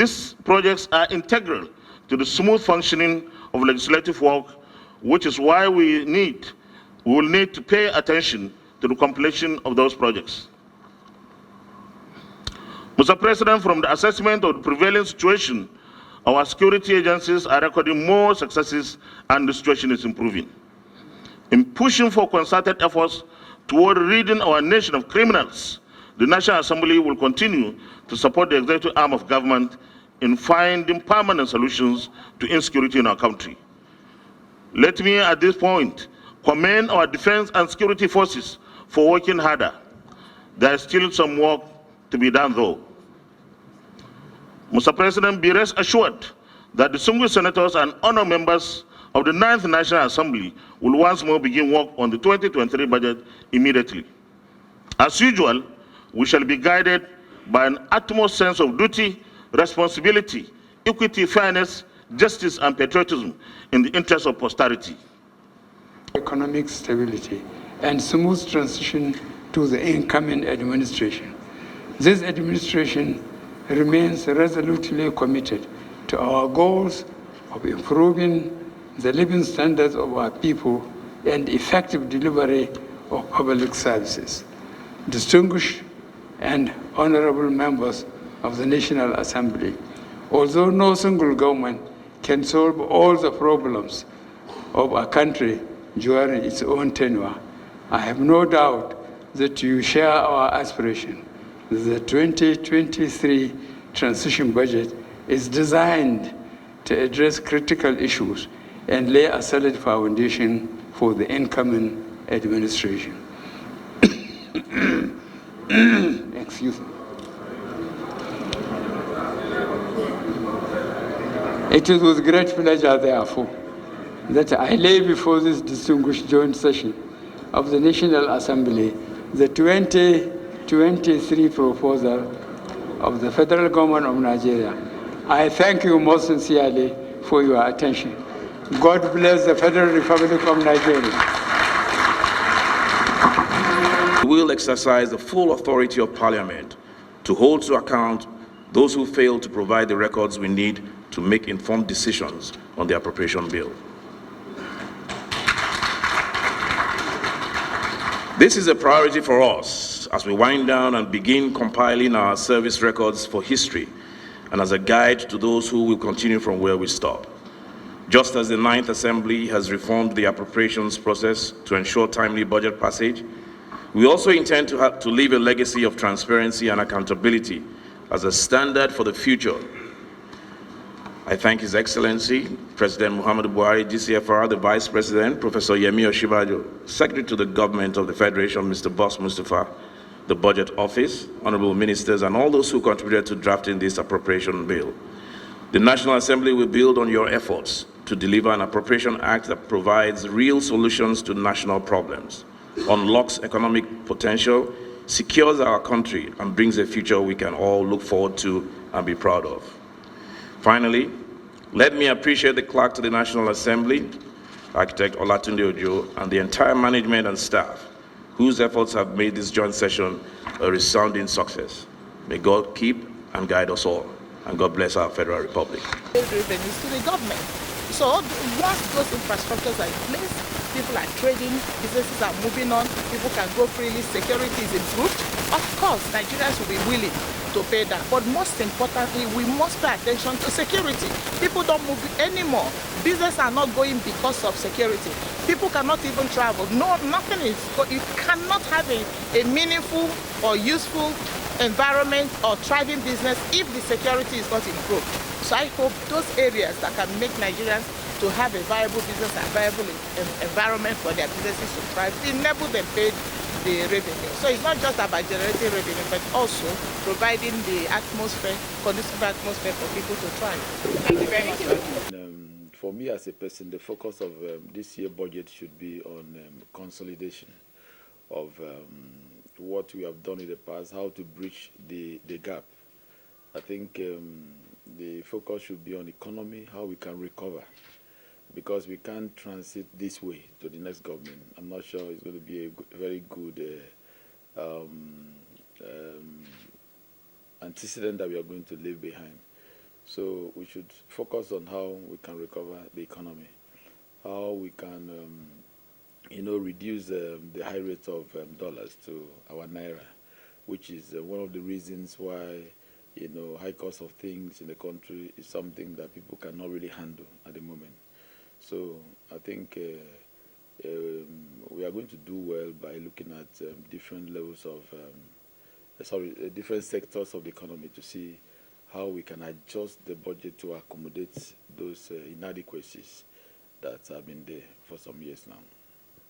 These projects are integral to the smooth functioning of legislative work, which is why we will need to pay attention to the completion of those projects. Mr. President, from the assessment of the prevailing situation, our security agencies are recording more successes and the situation is improving. In pushing for concerted efforts toward ridding our nation of criminals, the National Assembly will continue to support the executive arm of government in finding permanent solutions to insecurity in our country. Let me at this point commend our defense and security forces for working harder. There is still some work to be done though. Mr. President, be rest assured that the distinguished senators and honored members of the 9th National Assembly will once more begin work on the 2023 budget immediately. As usual, we shall be guided by an utmost sense of duty, responsibility, equity, fairness, justice, and patriotism in the interest of posterity. Economic stability and smooth transition to the incoming administration. This administration remains resolutely committed to our goals of improving the living standards of our people and effective delivery of public services. Distinguished and honorable members of the National Assembly, although no single government can solve all the problems of our country during its own tenure, I have no doubt that you share our aspiration. The 2023 transition budget is designed to address critical issues and lay a solid foundation for the incoming administration. Excuse me. It is with great pleasure, therefore, that I lay before this distinguished joint session of the National Assembly the 2023 proposal of the Federal Government of Nigeria. I thank you most sincerely for your attention. God bless the Federal Republic of Nigeria. We will exercise the full authority of Parliament to hold to account those who fail to provide the records we need to make informed decisions on the appropriation bill. This is a priority for us as we wind down and begin compiling our service records for history and as a guide to those who will continue from where we stop. Just as the 9th Assembly has reformed the appropriations process to ensure timely budget passage, we also intend to leave a legacy of transparency and accountability as a standard for the future. I thank His Excellency, President Muhammadu Buhari, GCFR, the Vice President, Professor Yemi Oshibajo, Secretary to the Government of the Federation, Mr. Boss Mustafa, the Budget Office, Honorable Ministers, and all those who contributed to drafting this appropriation bill. The National Assembly will build on your efforts to deliver an appropriation act that provides real solutions to national problems, unlocks economic potential, secures our country, and brings a future we can all look forward to and be proud of. Finally, let me appreciate the clerk to the National Assembly, Architect Olatunde Ojo, and the entire management and staff whose efforts have made this joint session a resounding success. May God keep and guide us all, and God bless our Federal Republic. Revenues to the government. So once those infrastructures are in place, people are trading, businesses are moving on, people can go freely, security is improved. Of course, Nigerians will be willing to pay that. But most importantly, we must pay attention to security. People don't move anymore. Businesses are not going because of security. People cannot even travel. No, nothing is. You cannot have a meaningful or useful environment or thriving business if the security is not improved. So I hope those areas that can make Nigerians to have a viable business and viable environment for their businesses to thrive, enable them pay the revenue. So it's not just about generating revenue, but also providing the atmosphere, conducive atmosphere for people to thrive. Thank you very much. For me as a person, the focus of this year's budget should be on consolidation of what we have done in the past, how to bridge the gap. I think the focus should be on economy, how we can recover, because we can't transit this way to the next government. I'm not sure it's going to be a very good antecedent that we are going to leave behind. So we should focus on how we can recover the economy, how we can, reduce the high rate of dollars to our naira, which is one of the reasons why, high cost of things in the country is something that people cannot really handle at the moment. So I think we are going to do well by looking at different levels of, different sectors of the economy to see how we can adjust the budget to accommodate those inadequacies that have been there for some years now.